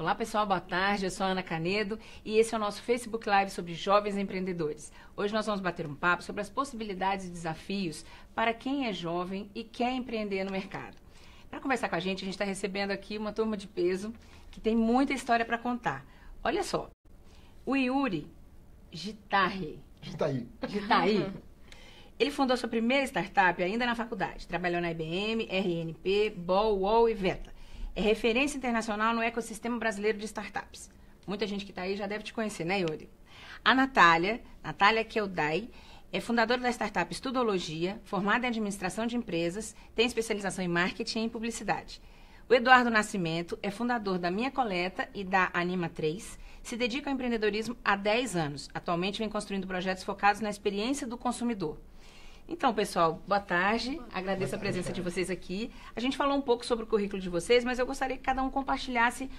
Olá, pessoal, boa tarde. Eu sou a Ana Canedo e esse é o nosso Facebook Live sobre jovens empreendedores. Hoje nós vamos bater um papo sobre as possibilidades e desafios para quem é jovem e quer empreender no mercado. Para conversar com a gente está recebendo aqui uma turma de peso que tem muita história para contar. Olha só, o Yuri Gitahi. Ele fundou sua primeira startup ainda na faculdade. Trabalhou na IBM, RNP, Ball, UOL e Veta. É referência internacional no ecossistema brasileiro de startups. Muita gente que está aí já deve te conhecer, né, Yuri? A Natália Keldai, é fundadora da startup Estudologia, formada em administração de empresas, tem especialização em marketing e em publicidade. O Eduardo Nascimento é fundador da Minha Coleta e da Anima 3, se dedica ao empreendedorismo há 10 anos. Atualmente vem construindo projetos focados na experiência do consumidor. Então, pessoal, boa tarde. Agradeço a presença de vocês aqui. A gente falou um pouco sobre o currículo de vocês, mas eu gostaria que cada um compartilhasse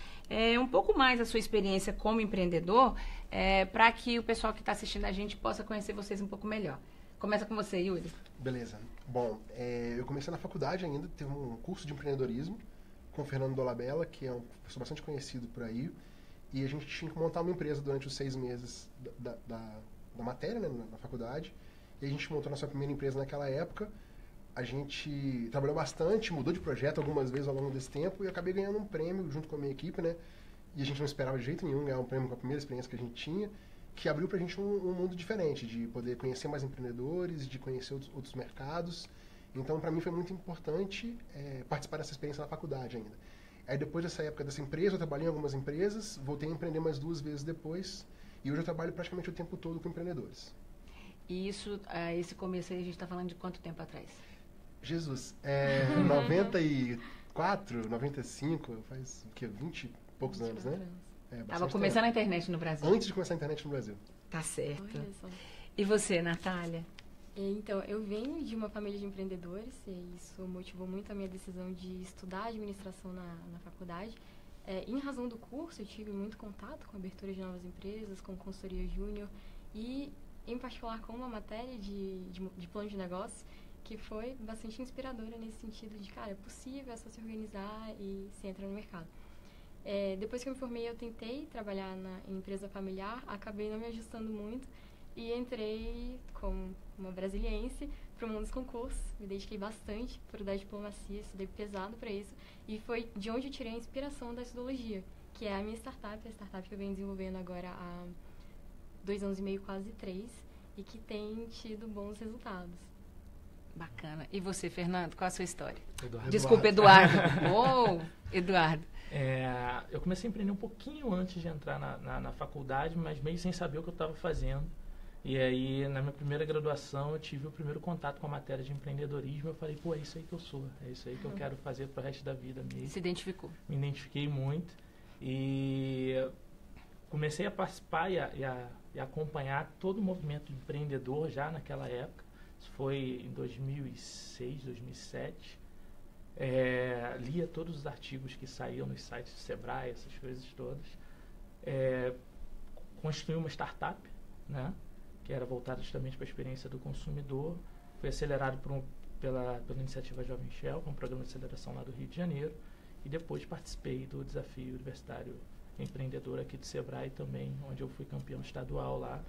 um pouco mais a sua experiência como empreendedor, para que o pessoal que está assistindo a gente possa conhecer vocês um pouco melhor. Começa com você, Yuri. Beleza. Bom, eu comecei na faculdade ainda, teve um curso de empreendedorismo com o Fernando Dolabella, que é um professor bastante conhecido por aí, e a gente tinha que montar uma empresa durante os 6 meses da matéria, né, na faculdade. E a gente montou nossa primeira empresa naquela época. A gente trabalhou bastante, mudou de projeto algumas vezes ao longo desse tempo e acabei ganhando um prêmio junto com a minha equipe, né? E a gente não esperava de jeito nenhum ganhar um prêmio com a primeira experiência que a gente tinha, que abriu pra gente um mundo diferente, de poder conhecer mais empreendedores, de conhecer outros mercados. Então, para mim foi muito importante participar dessa experiência na faculdade ainda. Aí depois dessa época dessa empresa, eu trabalhei em algumas empresas, voltei a empreender mais 2 vezes depois, e hoje eu trabalho praticamente o tempo todo com empreendedores. E isso, esse começo aí, a gente está falando de quanto tempo atrás? Jesus, 94, 95, faz o quê? 20 e poucos anos, né? Estava começando a internet no Brasil. Antes de começar a internet no Brasil. Tá certo. E você, Natália? Então, eu venho de uma família de empreendedores e isso motivou muito a minha decisão de estudar administração na faculdade. Em razão do curso, eu tive muito contato com a abertura de novas empresas, com consultoria júnior e, em particular, com uma matéria de plano de negócio que foi bastante inspiradora nesse sentido de, cara, é possível, é só se organizar e se entra no mercado. Depois que eu me formei, eu tentei trabalhar em empresa familiar, acabei não me ajustando muito e entrei como uma brasiliense para o mundo dos concursos. Me dediquei bastante para dar diplomacia, estudei pesado para isso e foi de onde eu tirei a inspiração da Estudologia, que é a minha startup, a startup que eu venho desenvolvendo agora há 2 anos e meio, quase 3, e que tem tido bons resultados. Bacana. E você, Fernando, qual a sua história? Eduardo. Desculpa, Eduardo. Eduardo. Eu comecei a empreender um pouquinho antes de entrar na faculdade, mas meio sem saber o que eu estava fazendo. E aí, na minha primeira graduação, eu tive o primeiro contato com a matéria de empreendedorismo. Eu falei, é isso aí que eu sou, é isso aí que eu quero fazer pro resto da vida mesmo. Se identificou? Me identifiquei muito. E comecei a participar e acompanhar todo o movimento empreendedor já naquela época. Isso foi em 2006, 2007. Lia todos os artigos que saíam nos sites do Sebrae, essas coisas todas. Construí uma startup, né, que era voltada justamente para a experiência do consumidor. Foi acelerado pela iniciativa Jovem Shell, que é um programa de aceleração lá do Rio de Janeiro. E depois participei do desafio universitário empreendedor aqui do Sebrae também, onde eu fui campeão estadual lá.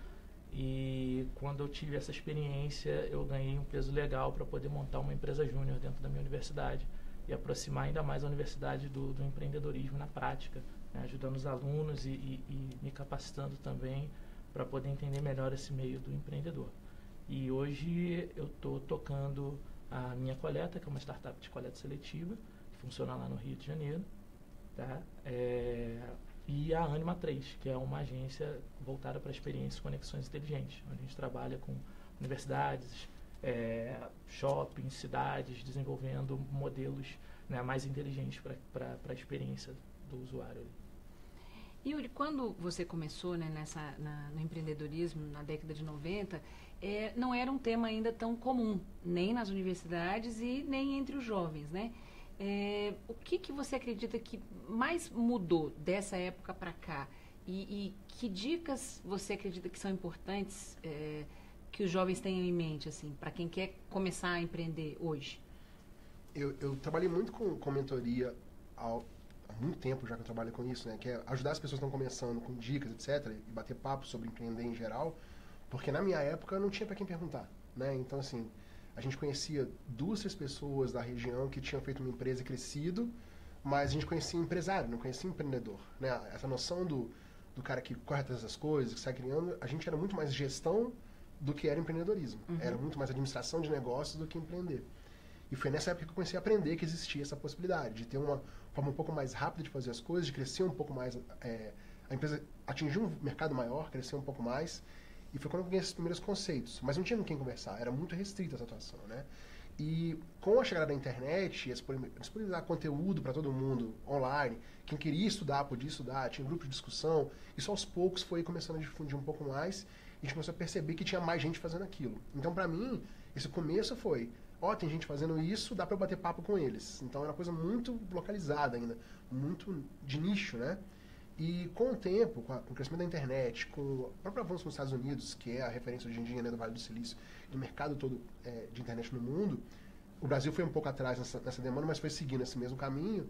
E quando eu tive essa experiência, eu ganhei um peso legal para poder montar uma empresa júnior dentro da minha universidade e aproximar ainda mais a universidade do empreendedorismo na prática, né, ajudando os alunos e me capacitando também para poder entender melhor esse meio do empreendedor. E hoje eu estou tocando a Minha Coleta, que é uma startup de coleta seletiva, que funciona lá no Rio de Janeiro, tá? E a Anima 3, que é uma agência voltada para experiências e conexões inteligentes, onde a gente trabalha com universidades, shoppings, cidades, desenvolvendo modelos, né, mais inteligentes para a experiência do usuário. Yuri, quando você começou, né, no empreendedorismo na década de 90, não era um tema ainda tão comum, nem nas universidades e nem entre os jovens, né? O que você acredita que mais mudou dessa época para cá? E que dicas você acredita que são importantes que os jovens tenham em mente, assim, para quem quer começar a empreender hoje? Eu trabalhei muito com mentoria há muito tempo já que eu trabalho com isso, né? Que é ajudar as pessoas que estão começando com dicas, etc. E bater papo sobre empreender em geral. Porque na minha época não tinha para quem perguntar, né? Então, assim, a gente conhecia 2, 3 pessoas da região que tinham feito uma empresa e crescido, mas a gente conhecia empresário, não conhecia empreendedor, né? Essa noção do cara que corre atrás das coisas, que sai criando, a gente era muito mais gestão do que era empreendedorismo. Era muito mais administração de negócios do que empreender. E foi nessa época que eu comecei a aprender que existia essa possibilidade de ter uma forma um pouco mais rápida de fazer as coisas, de crescer um pouco mais, a empresa atingir um mercado maior, crescer um pouco mais. E foi quando eu ganhei esses primeiros conceitos. Mas não tinha com quem conversar, era muito restrita essa atuação, né? E com a chegada da internet, disponibilizar conteúdo para todo mundo online, quem queria estudar, podia estudar, tinha um grupo de discussão, isso aos poucos foi começando a difundir um pouco mais, e a gente começou a perceber que tinha mais gente fazendo aquilo. Então, para mim, esse começo foi, tem gente fazendo isso, dá para eu bater papo com eles. Então, era uma coisa muito localizada ainda, muito de nicho, né? E com o tempo, com o crescimento da internet, com o próprio avanço nos Estados Unidos, que é a referência hoje em dia, né, do Vale do Silício, do mercado todo de internet no mundo, o Brasil foi um pouco atrás nessa demanda, mas foi seguindo esse mesmo caminho.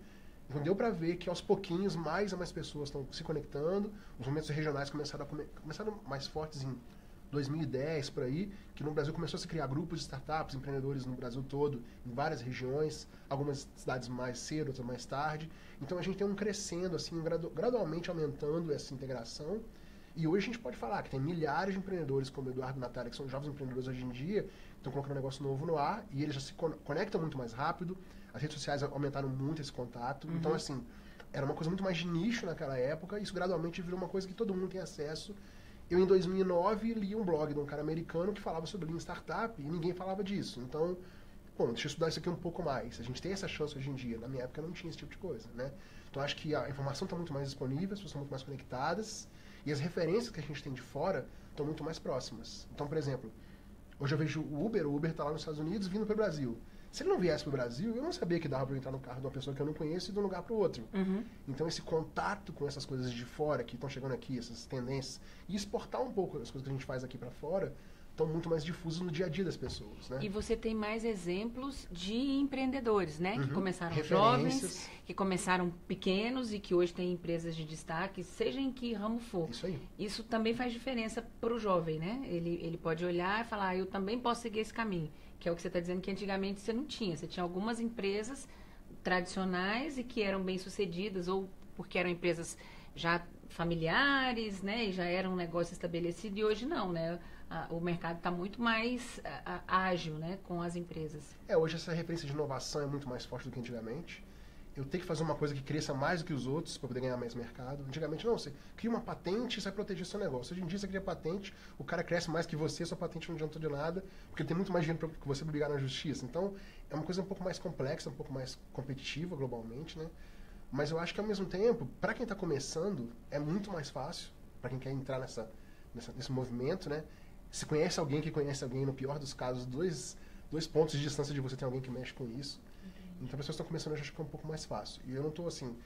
Então deu para ver que aos pouquinhos mais e mais pessoas estão se conectando, os movimentos regionais começaram mais fortes em 2010, por aí, que no Brasil começou a se criar grupos de startups, empreendedores no Brasil todo, em várias regiões, algumas cidades mais cedo, outras mais tarde. Então a gente tem um crescendo, assim, gradualmente aumentando essa integração. E hoje a gente pode falar que tem milhares de empreendedores, como o Eduardo e Natália, que são jovens empreendedores hoje em dia, estão colocando um negócio novo no ar, e eles já se conectam muito mais rápido, as redes sociais aumentaram muito esse contato. Então, assim, era uma coisa muito mais de nicho naquela época, e isso gradualmente virou uma coisa que todo mundo tem acesso. Eu, em 2009, li um blog de um cara americano que falava sobre Lean Startup e ninguém falava disso. Então, deixa eu estudar isso aqui um pouco mais. A gente tem essa chance hoje em dia. Na minha época não tinha esse tipo de coisa, né? Então, acho que a informação está muito mais disponível, as pessoas estão muito mais conectadas e as referências que a gente tem de fora estão muito mais próximas. Então, por exempo, hoje eu vejo o Uber está lá nos Estados Unidos vindo para o Brasil. Se ele não viesse para o Brasil, eu não sabia que dava para eu entrar no carro de uma pessoa que eu não conheço e de um lugar para o outro. Então, esse contato com essas coisas de fora que estão chegando aqui, essas tendências, e exportar um pouco das coisas que a gente faz aqui para fora, estão muito mais difusas no dia a dia das pessoas, né? E você tem mais exemplos de empreendedores, né? Que começaram jovens, que começaram pequenos e que hoje têm empresas de destaque, seja em que ramo for. Isso aí. Isso também faz diferença para o jovem, né? Ele pode olhar e falar, eu também posso seguir esse caminho. Que é o que você está dizendo que antigamente você não tinha. Você tinha algumas empresas tradicionais e que eram bem-sucedidas ou porque eram empresas já familiares, né? E já era um negócio estabelecido e hoje não, né? O mercado está muito mais ágil, né? Com as empresas. Hoje essa referência de inovação é muito mais forte do que antigamente. Eu tenho que fazer uma coisa que cresça mais do que os outros para poder ganhar mais mercado. Antigamente, não, você cria uma patente e você vai proteger seu negócio. Hoje em dia, você cria patente, o cara cresce mais que você, sua patente não adiantou de nada, porque ele tem muito mais dinheiro que você para brigar na justiça. Então, é uma coisa um pouco mais complexa, um pouco mais competitiva globalmente, né? Mas eu acho que, ao mesmo tempo, para quem está começando, é muito mais fácil, para quem quer entrar nesse movimento, né? Se conhece alguém que conhece alguém, no pior dos casos, dois pontos de distância de você tem alguém que mexe com isso. Então, as pessoas estão começando, eu acho que é um pouco mais fácil. E eu não estou assim,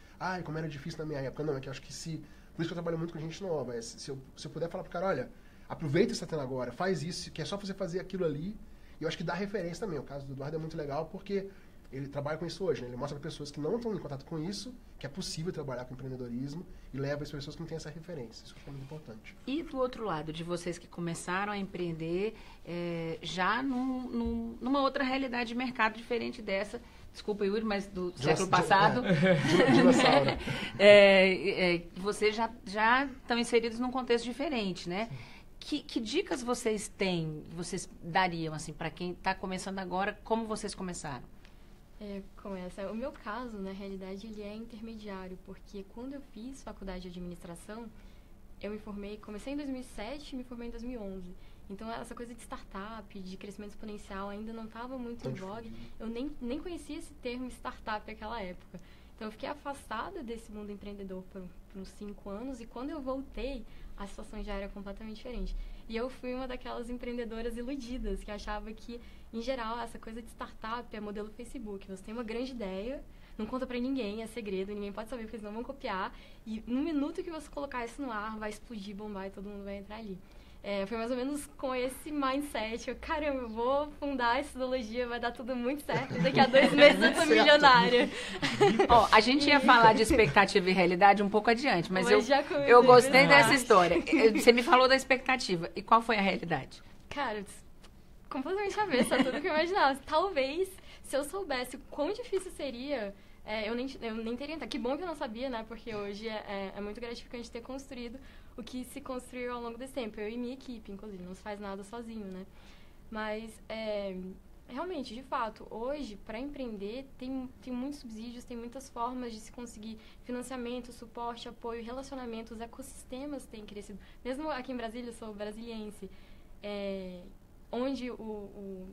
como era difícil na minha época. Não, é que eu acho que por isso que eu trabalho muito com gente nova. Se eu puder falar pro cara, olha, aproveita o que você está tendo agora, faz isso, que é só você fazer aquilo ali. E eu acho que dá referência também. O caso do Eduardo é muito legal porque ele trabalha com isso hoje, né? Ele mostra para pessoas que não estão em contato com isso, que é possível trabalhar com empreendedorismo e leva as pessoas que não têm essa referência. Isso é muito importante. E do outro lado, de vocês que começaram a empreender já numa outra realidade de mercado diferente dessa, desculpa, Yuri, mas do século passado. Dinossauro. Vocês já estão inseridos num contexto diferente, né? Que dicas vocês dariam, assim, para quem está começando agora, como vocês começaram? O meu caso, na realidade, ele é intermediário, porque quando eu fiz faculdade de administração, eu comecei em 2007 e me formei em 2011. Então, essa coisa de startup, de crescimento exponencial, ainda não estava muito em voga. Eu nem conhecia esse termo startup naquela época. Então, eu fiquei afastada desse mundo empreendedor por uns 5 anos, e quando eu voltei, a situação já era completamente diferente. E eu fui uma daquelas empreendedoras iludidas, que achava que, em geral, essa coisa de startup é modelo Facebook. Você tem uma grande ideia, não conta pra ninguém, é segredo, ninguém pode saber, porque eles não vão copiar, e no minuto que você colocar isso no ar, vai explodir, bombar, e todo mundo vai entrar ali. Foi mais ou menos com esse mindset. Caramba, eu vou fundar a Estudologia, vai dar tudo muito certo. Daqui a 2 meses eu tô milionária. Ó, a gente ia falar de expectativa e realidade um pouco adiante, mas eu gostei verdade. dessa história. Você me falou da expectativa. E qual foi a realidade? Cara, completamente avessa, tudo que eu imaginava. Talvez, se eu soubesse o quão difícil seria, eu nem teria entrado. Que bom que eu não sabia, né? Porque hoje é muito gratificante ter construído o que se construiu ao longo desse tempo. Eu e minha equipe, inclusive, não se faz nada sozinho, né? Mas, realmente, de fato, hoje, para empreender, tem muitos subsídios, tem muitas formas de se conseguir financiamento, suporte, apoio, relacionamento. Os ecossistemas têm crescido. Mesmo aqui em Brasília, eu sou brasiliense, onde o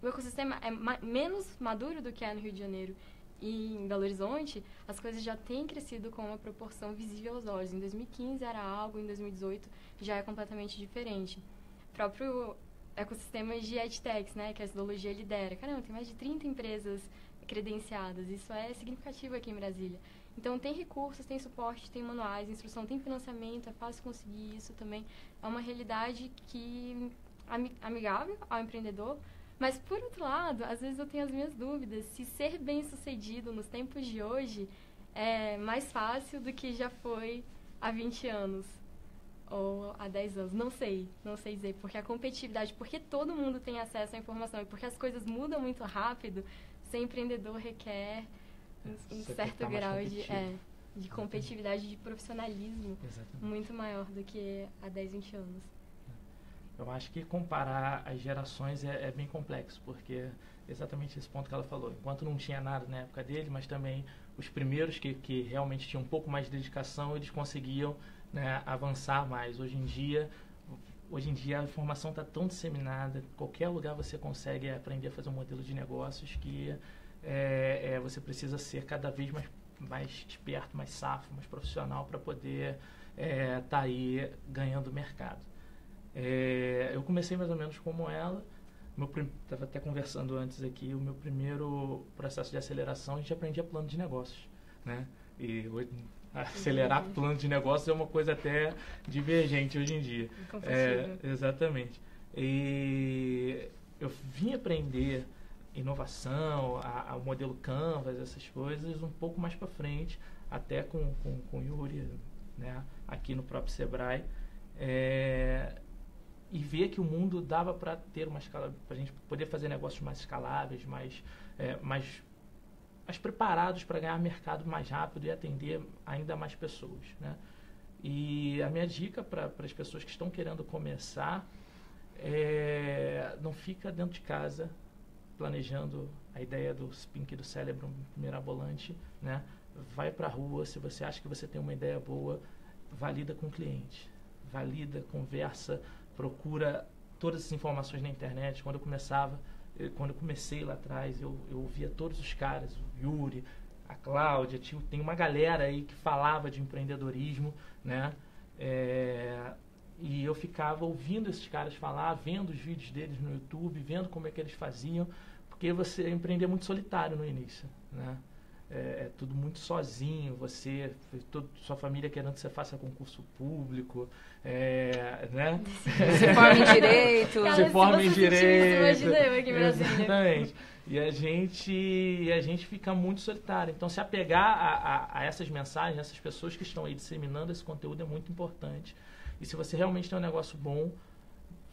ecossistema é menos maduro do que é no Rio de Janeiro e em Belo Horizonte, as coisas já têm crescido com uma proporção visível aos olhos. Em 2015 era algo, em 2018 já é completamente diferente. O próprio ecossistema de EdTechs, né, que a Estudologia lidera. Caramba, tem mais de 30 empresas credenciadas. Isso é significativo aqui em Brasília. Então, tem recursos, tem suporte, tem manuais, instrução, tem financiamento, é fácil conseguir isso também. É uma realidade que amigável ao empreendedor. Mas, por outro lado, às vezes eu tenho as minhas dúvidas se ser bem-sucedido nos tempos de hoje é mais fácil do que já foi há 20 anos ou há 10 anos. Não sei dizer, porque a competitividade, porque todo mundo tem acesso à informação e porque as coisas mudam muito rápido, ser empreendedor requer um certo grau de competitividade, de profissionalismo muito maior do que há 10, 20 anos. Eu acho que comparar as gerações é bem complexo, porque exatamente esse ponto que ela falou. Enquanto não tinha nada na época dele, mas também os primeiros que realmente tinham um pouco mais de dedicação, eles conseguiam, né, avançar mais. Hoje em dia a informação está tão disseminada, qualquer lugar você consegue aprender a fazer um modelo de negócios que você precisa ser cada vez mais esperto, mais safo, mais profissional para poder tá aí ganhando mercado. Eu comecei mais ou menos como ela. Estava até conversando antes aqui, o meu primeiro processo de aceleração, a gente aprendia plano de negócios, né? E acelerar plano de negócios é uma coisa até divergente hoje em dia. Exatamente. E eu vim aprender inovação, o modelo Canvas, essas coisas, um pouco mais para frente, até com o Yuri, né? Aqui no próprio Sebrae. E ver que o mundo dava para ter uma escala, para a gente poder fazer negócios mais escaláveis, mais preparados para ganhar mercado mais rápido e atender ainda mais pessoas, né? E a minha dica para as pessoas que estão querendo começar não fica dentro de casa planejando a ideia do Pink do cérebro mirabolante, né? Vai para a rua, se você acha que você tem uma ideia boa, valida com o cliente, valida, conversa, procura todas as informações na internet. Quando eu comecei lá atrás, eu ouvia todos os caras, o Yuri, a Cláudia, tem uma galera aí que falava de empreendedorismo, né? E eu ficava ouvindo esses caras falar, vendo os vídeos deles no YouTube, vendo como é que eles faziam, porque você empreender muito solitário no início, né? Tudo muito sozinho, sua família querendo que você faça concurso público, né? Se forma em direito. Se forma em direito. Imagina eu aqui em Brasília. Exatamente. E a gente fica muito solitário. Então, se apegar a essas mensagens, essas pessoas que estão aí disseminando esse conteúdo é muito importante. E se você realmente tem um negócio bom,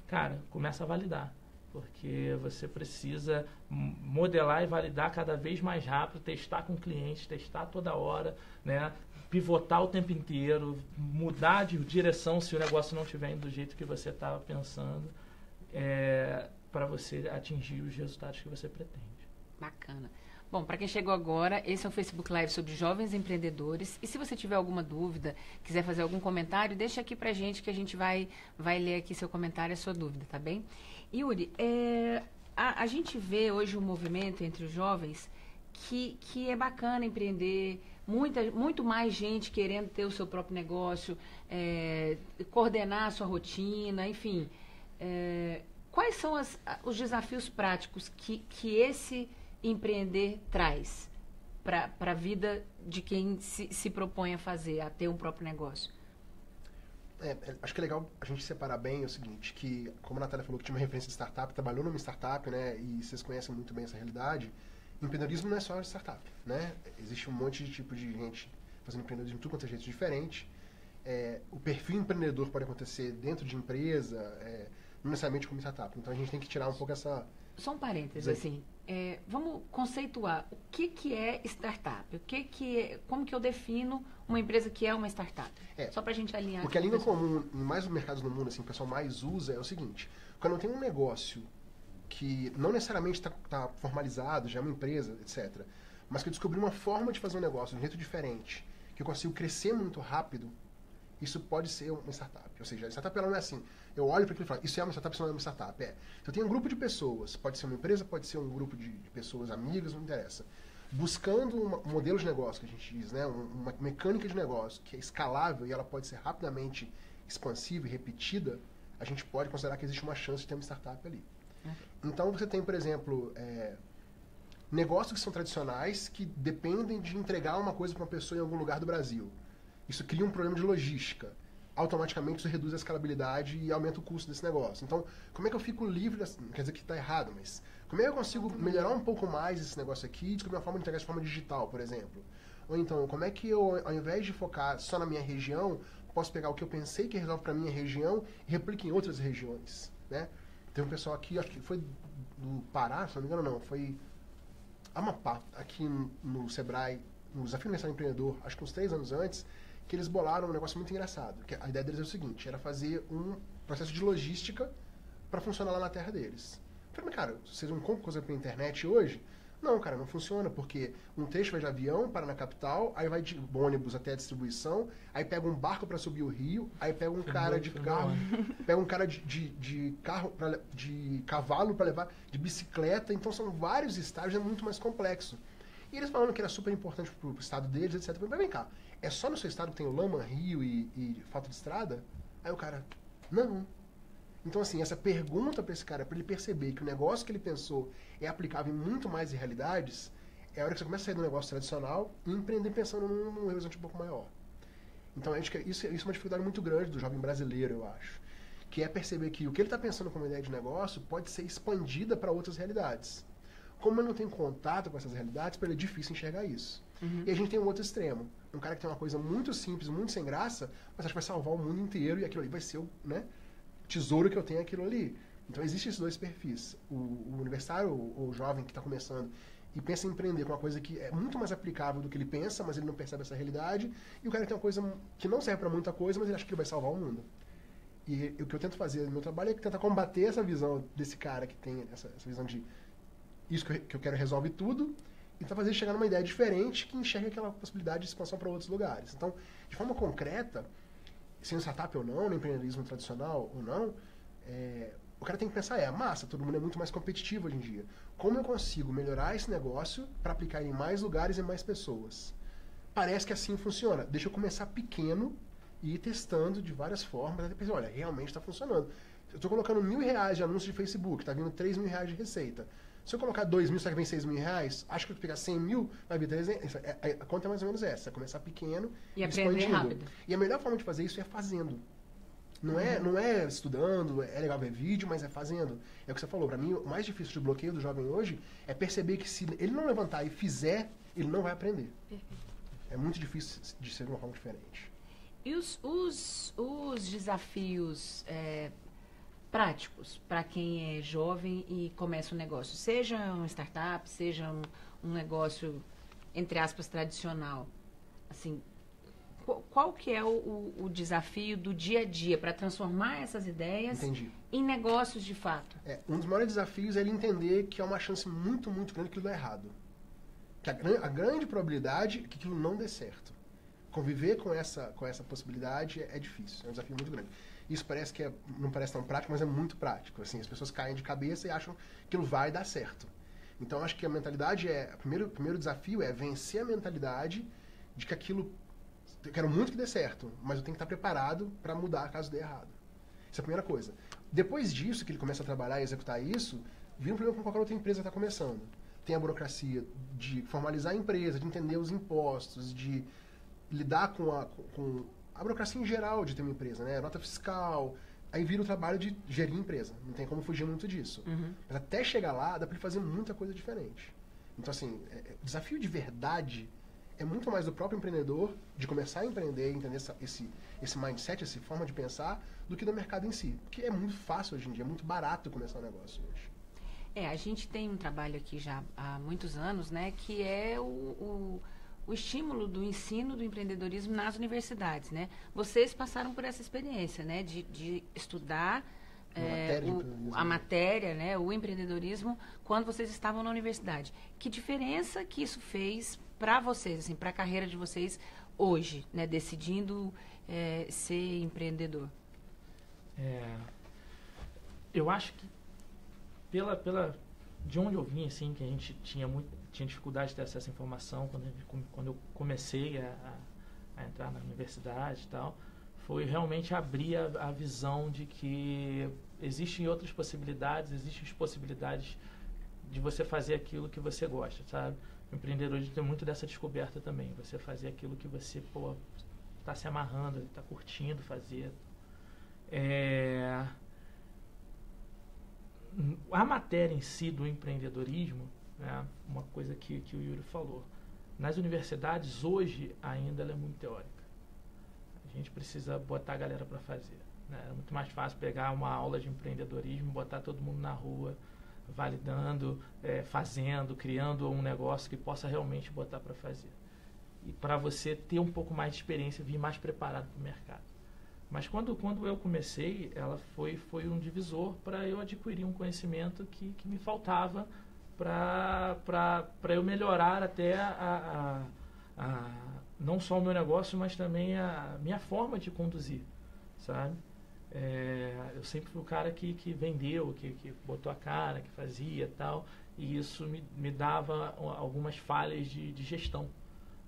cara, começa a validar. Porque você precisa modelar e validar cada vez mais rápido, testar com clientes, testar toda hora, né? Pivotar o tempo inteiro, mudar de direção se o negócio não estiver indo do jeito que você estava pensando, para você atingir os resultados que você pretende. Bacana. Bom, para quem chegou agora, esse é o Facebook Live sobre jovens empreendedores. E se você tiver alguma dúvida, quiser fazer algum comentário, deixa aqui pra gente que a gente vai ler aqui seu comentário, a sua dúvida, tá bem? Yuri, a gente vê hoje um movimento entre os jovens que é bacana empreender, muito mais gente querendo ter o seu próprio negócio, coordenar a sua rotina, enfim. Quais são os desafios práticos que esse empreender traz para a vida de quem se propõe a ter um próprio negócio? Acho que é legal a gente separar bem o seguinte, que como a Natália falou que tinha uma referência de startup, trabalhou numa startup, né, e vocês conhecem muito bem essa realidade, empreendedorismo não é só startup, né? Existe um monte de tipo de gente fazendo empreendedorismo de tudo quanto é jeito diferente. O perfil empreendedor pode acontecer dentro de empresa, não necessariamente como startup. Então a gente tem que tirar um pouco essa... Só um parênteses, assim, vamos conceituar o que é startup, como que eu defino uma empresa que é uma startup, só pra gente alinhar. Porque a língua comum, em mais mercados no mundo, assim, o pessoal mais usa é o seguinte, quando eu tenho um negócio que não necessariamente está formalizado, já é uma empresa, etc., mas que eu descobri uma forma de fazer um negócio de um jeito diferente, que eu consigo crescer muito rápido, isso pode ser uma startup. Ou seja, a startup ela não é assim. Eu olho para aquilo e falo, isso é uma startup, isso não é uma startup. Se eu tenho um grupo de pessoas, pode ser uma empresa, pode ser um grupo de pessoas amigas, não interessa. Buscando um modelo de negócio, que a gente diz, né? Uma mecânica de negócio que é escalável e ela pode ser rapidamente expansiva e repetida, a gente pode considerar que existe uma chance de ter uma startup ali. Então você tem, por exemplo, negócios que são tradicionais que dependem de entregar uma coisa para uma pessoa em algum lugar do Brasil. Isso cria um problema de logística. Automaticamente isso reduz a escalabilidade e aumenta o custo desse negócio. Então, como é que eu fico livre? Não quer dizer que está errado, mas como é que eu consigo melhorar um pouco mais esse negócio aqui e descobrir uma forma de entregar de forma digital, por exemplo? Ou então, como é que eu, ao invés de focar só na minha região, posso pegar o que eu pensei que resolve para a minha região e replicar em outras regiões, né? Tem um pessoal aqui, acho que foi do Pará, se não me engano, não, foi Amapá, aqui no Sebrae, no Desafio Universal Empreendedor, acho que uns 3 anos antes, que eles bolaram um negócio muito engraçado. Que a ideia deles é o seguinte, era fazer um processo de logística para funcionar lá na terra deles. Eu falei, mas cara, vocês não compram coisa pela internet hoje? Não, cara, não funciona, porque um trecho vai de avião, para na capital, aí vai de ônibus até a distribuição, aí pega um barco para subir o rio, aí pega um cara de carro, pega um cara de carro, de cavalo para levar, de bicicleta, então são vários estágios, é muito mais complexo. E eles falaram que era super importante pro estado deles, etc. Eu falei, mas vem cá, é só no seu estado que tem o lama, rio e falta de estrada? Aí o cara, não. Então, assim, essa pergunta para esse cara, para ele perceber que o negócio que ele pensou é aplicável em muito mais realidades, é a hora que você começa a sair do negócio tradicional e empreender pensando num horizonte um pouco maior. Então, acho que isso é uma dificuldade muito grande do jovem brasileiro, eu acho. Que é perceber que o que ele está pensando como ideia de negócio pode ser expandida para outras realidades. Como ele não tem contato com essas realidades, para ele é difícil enxergar isso. E a gente tem um outro extremo. Um cara que tem uma coisa muito simples, muito sem graça, mas acha que vai salvar o mundo inteiro e aquilo ali vai ser o tesouro que eu tenho aquilo ali. Então, existem esses dois perfis. O universitário, o jovem que está começando e pensa em empreender com uma coisa que é muito mais aplicável do que ele pensa, mas ele não percebe essa realidade. E o cara que tem uma coisa que não serve para muita coisa, mas ele acha que ele vai salvar o mundo. E o que eu tento fazer no meu trabalho é tentar combater essa visão desse cara que tem essa visão de isso que eu quero resolve tudo, e tentar fazer ele chegar numa ideia diferente que enxergue aquela possibilidade de expansão para outros lugares. Então, de forma concreta, sendo startup ou não, no empreendedorismo tradicional ou não, o cara tem que pensar, massa, todo mundo é muito mais competitivo hoje em dia. Como eu consigo melhorar esse negócio para aplicar em mais lugares e mais pessoas? Parece que assim funciona. Deixa eu começar pequeno e ir testando de várias formas, até pensar, olha, realmente está funcionando. Eu estou colocando R$1.000 de anúncio de Facebook, está vindo R$3.000 de receita. Se eu colocar 2.000, será que vem 6.000? Acho que eu pegar 100.000, vai vir 300. A conta é mais ou menos essa. É começar pequeno e aprender rápido. E a melhor forma de fazer isso é fazendo. Não é estudando, é legal ver vídeo, mas é fazendo. É o que você falou. Para mim, o mais difícil de bloqueio do jovem hoje é perceber que se ele não levantar e fizer, ele não vai aprender. Perfeito. É muito difícil de ser de uma forma diferente. E os desafios práticos para quem é jovem e começa um negócio, seja uma startup, seja um negócio, entre aspas, tradicional, assim, qual que é o desafio do dia a dia para transformar essas ideias em negócios de fato? Um dos maiores desafios é ele entender que é uma chance muito, muito grande que aquilo dê errado. Que a grande probabilidade é que aquilo não dê certo. Conviver com essa possibilidade é difícil, é um desafio muito grande. Isso parece que não parece tão prático, mas é muito prático. Assim, as pessoas caem de cabeça e acham que aquilo vai dar certo. Então, acho que a mentalidade o primeiro desafio é vencer a mentalidade de que aquilo, eu quero muito que dê certo, mas eu tenho que estar preparado para mudar caso dê errado. Essa é a primeira coisa. Depois disso, que ele começa a trabalhar e executar isso, vira um problema com qualquer outra empresa que está começando. Tem a burocracia de formalizar a empresa, de entender os impostos, de lidar com a burocracia em geral de ter uma empresa, né? Nota fiscal, aí vira o trabalho de gerir empresa. Não tem como fugir muito disso. Mas até chegar lá, dá para ele fazer muita coisa diferente. Então, assim, o desafio de verdade é muito mais do próprio empreendedor, de começar a empreender, entender esse mindset, essa forma de pensar, do que do mercado em si. Porque é muito fácil hoje em dia, é muito barato começar um negócio hoje. A gente tem um trabalho aqui já há muitos anos, né, que é o estímulo do ensino do empreendedorismo nas universidades, né? Vocês passaram por essa experiência, né, de estudar a matéria, né, o empreendedorismo, quando vocês estavam na universidade. Que diferença que isso fez para vocês, assim, para a carreira de vocês hoje, né, decidindo ser empreendedor? Eu acho que de onde eu vim, assim, que a gente tinha dificuldade de ter acesso à informação quando eu comecei a entrar na universidade e tal, foi realmente abrir a visão de que existem outras possibilidades, de você fazer aquilo que você gosta, sabe? O empreendedorismo tem muito dessa descoberta também, você fazer aquilo que você, está se amarrando, está curtindo fazer. A matéria em si do empreendedorismo, né, uma coisa que o Yuri falou, nas universidades hoje ainda ela é muito teórica. A gente precisa botar a galera para fazer, né? É muito mais fácil pegar uma aula de empreendedorismo, botar todo mundo na rua, validando, fazendo, criando um negócio que possa realmente botar para fazer. E para você ter um pouco mais de experiência, vir mais preparado para o mercado. Mas quando eu comecei, ela foi um divisor para eu adquirir um conhecimento que me faltava para eu melhorar até não só o meu negócio, mas também a minha forma de conduzir, sabe? Eu sempre fui o cara que vendeu, que botou a cara, que fazia e tal, e isso me dava algumas falhas de gestão,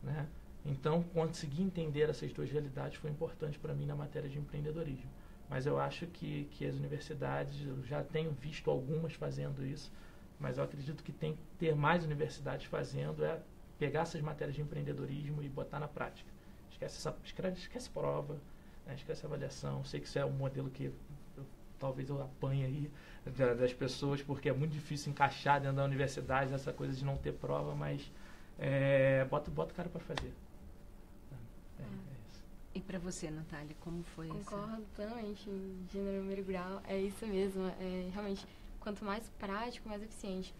né? Então, conseguir entender essas duas realidades foi importante para mim na matéria de empreendedorismo. Mas eu acho que as universidades, eu já tenho visto algumas fazendo isso, mas eu acredito que tem que ter mais universidades fazendo, pegar essas matérias de empreendedorismo e botar na prática. Esquece prova, né? Esquece avaliação. Sei que isso é um modelo que talvez eu apanhe aí das pessoas, porque é muito difícil encaixar dentro da universidade essa coisa de não ter prova, mas bota o cara para fazer. Isso. E para você, Natália, como foi isso? Concordo plenamente, em gênero, número e grau. É isso mesmo. Realmente, quanto mais prático, mais eficiente.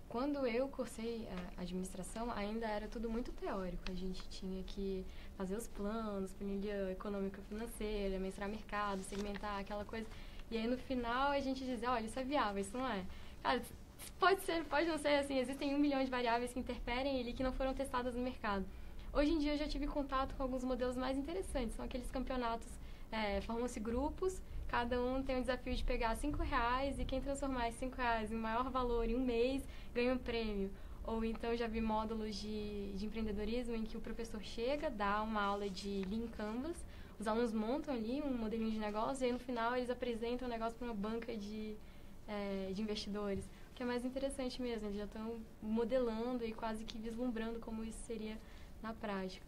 Quando eu cursei a administração, ainda era tudo muito teórico. A gente tinha que fazer os planos, planilha econômica financeira, mensurar mercado, segmentar, aquela coisa. E aí, no final, a gente dizia, olha, isso é viável, isso não é. Cara, pode ser, pode não ser, assim, existem 1 milhão de variáveis que interferem ali que não foram testadas no mercado. Hoje em dia eu já tive contato com alguns modelos mais interessantes, são aqueles campeonatos, formam-se grupos, cada um tem um desafio de pegar R$5 e quem transformar esses R$5 em maior valor em um mês ganha um prêmio. Ou então já vi módulos de empreendedorismo em que o professor chega, dá uma aula de Lean Canvas, os alunos montam ali um modelinho de negócio e aí no final eles apresentam o negócio para uma banca de investidores. Que é mais interessante mesmo, eles já estão modelando e quase que vislumbrando como isso seria na prática.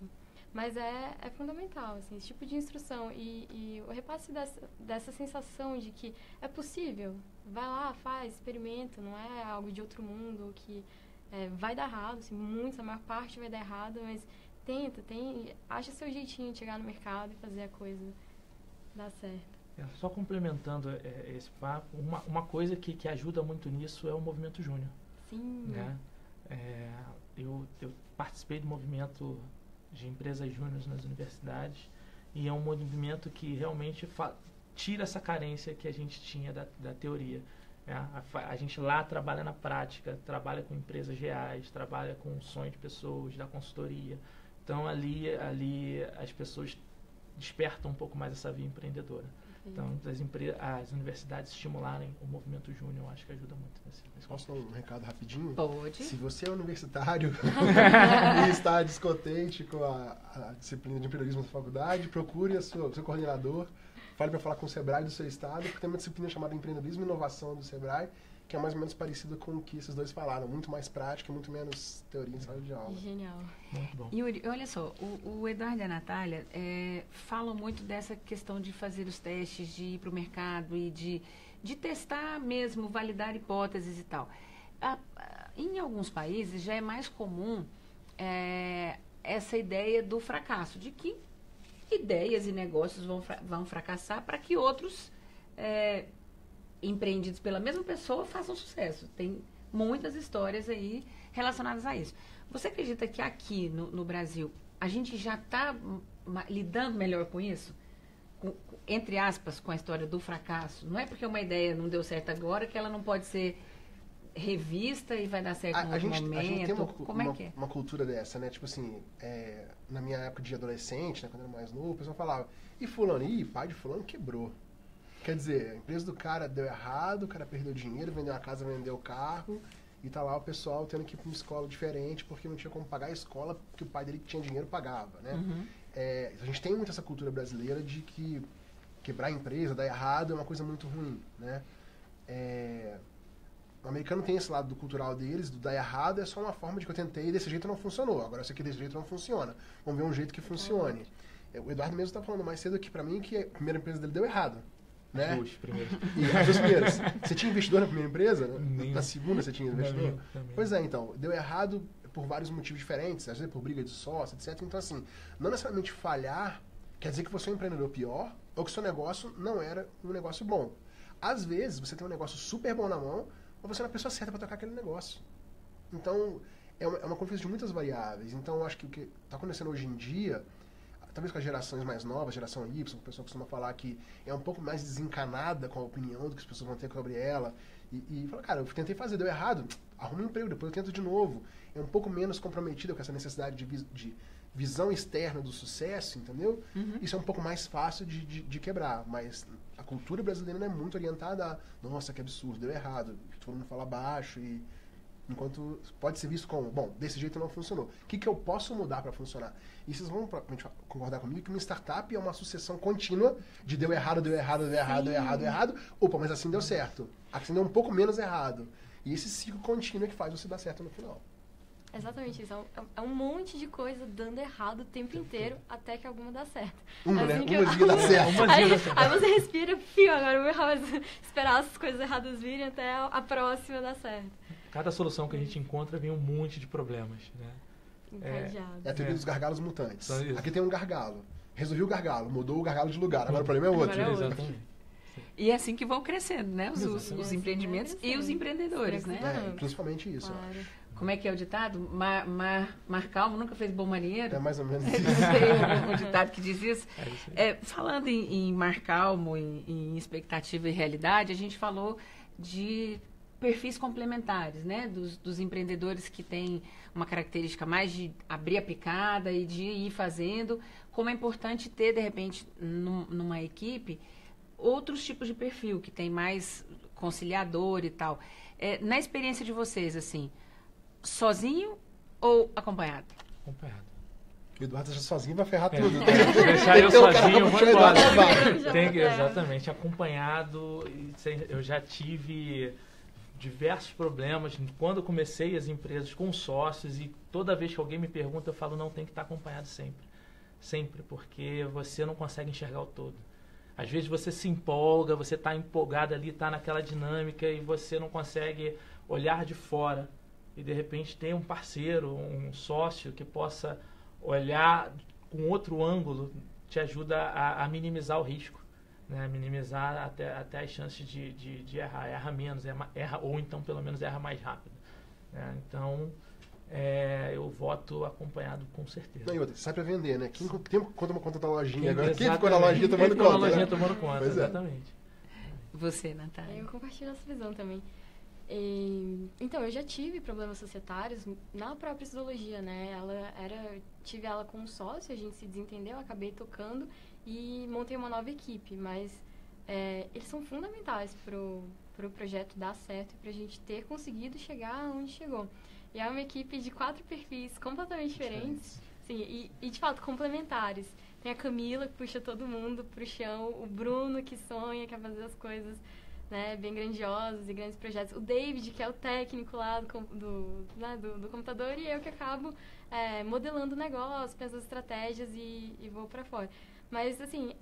Mas é fundamental, assim, esse tipo de instrução e o repasse dessa sensação de que é possível, vai lá, faz, experimenta, não é algo de outro mundo, que vai dar errado, assim, a maior parte vai dar errado, mas acha seu jeitinho de chegar no mercado e fazer a coisa dar certo. Só complementando esse papo, uma coisa que ajuda muito nisso é o movimento júnior. Sim. Né? Eu participei do movimento de empresas júniores nas universidades e é um movimento que realmente tira essa carência que a gente tinha da teoria. A gente lá trabalha na prática, trabalha com empresas reais, trabalha com o sonho de pessoas, da consultoria. Então ali as pessoas despertam um pouco mais essa via empreendedora. Então, as universidades estimularem o movimento júnior, eu acho que ajuda muito nesse Posso dar um recado rapidinho? Pode. Se você é universitário e está descontente com a disciplina de empreendedorismo da faculdade, procure o seu coordenador, fale para falar com o Sebrae do seu estado, porque tem uma disciplina chamada Empreendedorismo e Inovação do Sebrae, que é mais ou menos parecida com o que esses dois falaram. Muito mais prática, muito menos teoria em sala de aula. Genial. Muito bom. Yuri, olha só, o Eduardo e a Natália falam muito dessa questão de fazer os testes, de ir para o mercado e de testar mesmo, validar hipóteses e tal. Em alguns países já é mais comum essa ideia do fracasso, de que ideias e negócios vão fracassar para que outros empreendidos pela mesma pessoa façam sucesso. Tem muitas histórias aí relacionadas a isso. Você acredita que aqui no Brasil a gente já está lidando melhor com isso? Entre aspas, com a história do fracasso? Não é porque uma ideia não deu certo agora que ela não pode ser revista e vai dar certo em outro momento? A gente tem Como é que é? uma cultura dessa, né? Tipo assim, na minha época de adolescente, né, quando eu era mais novo, o pessoal falava, e fulano, pai de fulano quebrou. Quer dizer, a empresa do cara deu errado, o cara perdeu dinheiro, vendeu a casa, vendeu o carro, e tá lá o pessoal tendo que ir pra uma escola diferente porque não tinha como pagar a escola porque o pai dele que tinha dinheiro pagava, né? Uhum. A gente tem muito essa cultura brasileira de que quebrar a empresa, dar errado, é uma coisa muito ruim, né? O americano tem esse lado do cultural deles, do dar errado é só uma forma de que eu tentei e desse jeito não funcionou. Agora esse aqui desse jeito não funciona. Vamos ver um jeito que funcione. O Eduardo mesmo tá falando mais cedo aqui pra mim que a primeira empresa dele deu errado. Né? As duas primeiras. E as duas primeiras. Você tinha investidor na primeira empresa? Nenhum. Na segunda você tinha investidor? Também. Pois é, então. Deu errado por vários motivos diferentes. Às vezes por briga de sócio, etc. Então, assim, não necessariamente falhar quer dizer que você é um empreendedor pior ou que seu negócio não era um negócio bom. Às vezes, você tem um negócio super bom na mão, mas você não é a pessoa certa para tocar aquele negócio. Então, é uma confusão de muitas variáveis. Então, eu acho que o que está acontecendo hoje em dia, talvez com as gerações mais novas, geração Y, que o pessoal costuma falar que é um pouco mais desencanada com a opinião do que as pessoas vão ter sobre ela. E fala, cara, eu tentei fazer, deu errado, arrumo um emprego, depois eu tento de novo. É um pouco menos comprometida com essa necessidade de visão externa do sucesso, entendeu? Uhum. Isso é um pouco mais fácil de quebrar, mas a cultura brasileira não é muito orientada a, nossa, que absurdo, deu errado, todo mundo fala baixo, e enquanto pode ser visto como, bom, desse jeito não funcionou. O que eu posso mudar para funcionar? E vocês vão concordar comigo que uma startup é uma sucessão contínua de deu errado, deu errado, deu errado, deu errado, deu errado. Opa, mas assim deu certo. Assim deu um pouco menos errado. E esse ciclo contínuo é que faz você dar certo no final. Exatamente isso. É um monte de coisa dando errado o tempo inteiro até que alguma dá certo. Uma, né? Assim Umazinha dá certo. Aí você respira, fio, agora eu vou esperar as coisas erradas virem até a próxima dar certo. Cada solução que a gente encontra vem um monte de problemas, né? Encadeado. É a teoria dos gargalos mutantes. Só isso. Aqui tem um gargalo. Resolvi o gargalo, mudou o gargalo de lugar. Agora o problema é outro. Agora é outro. Exatamente. E é assim que vão crescendo, né? Os empreendimentos e os empreendedores, né? Principalmente isso. Claro. Como é que é o ditado? Mar calmo nunca fez bom marinheiro? É mais ou menos Não isso. sei um ditado que diz isso. É isso aí. Falando em mar calmo, em expectativa e realidade, a gente falou de perfis complementares, né? Dos empreendedores que têm uma característica mais de abrir a picada e de ir fazendo. Como é importante ter, de repente, numa equipe, outros tipos de perfil, que tem mais conciliador e tal. Na experiência de vocês, assim, sozinho ou acompanhado? Acompanhado. O Eduardo já sozinho vai ferrar tudo. Deixar eu sozinho, eu vou embora. Eduardo. Tem que, exatamente, acompanhado. Eu já tive diversos problemas quando eu comecei as empresas com sócios, e toda vez que alguém me pergunta, eu falo, não, tem que estar acompanhado sempre. Sempre, porque você não consegue enxergar o todo. Às vezes você se empolga, você está empolgado ali, está naquela dinâmica e você não consegue olhar de fora. E de repente tem um parceiro, um sócio que possa olhar com outro ângulo, te ajuda a minimizar o risco, né? Minimizar até as chances de errar. Erra menos, erra, ou então pelo menos erra mais rápido, né? Então, eu voto acompanhado com certeza. Não, e outra, sai pra vender, né? Quem conta uma conta da lojinha Quem agora? Quem ficou na lojinha tomando conta? Na lojinha né? tomando conta, Pois é. exatamente. Você, Natália? Eu compartilho essa visão também. Então, eu já tive problemas societários na própria histologia, né? Tive ela como sócio, a gente se desentendeu, acabei tocando e montei uma nova equipe, mas eles são fundamentais pro projeto dar certo e pra gente ter conseguido chegar onde chegou. E é uma equipe de 4 perfis completamente diferentes, sim, e de fato complementares. Tem a Camila, que puxa todo mundo pro chão, o Bruno, que sonha, quer fazer as coisas né, bem grandiosos e grandes projetos. O David, que é o técnico lá do computador, e eu que acabo modelando o negócio, pensando estratégias e vou para fora. Mas, assim,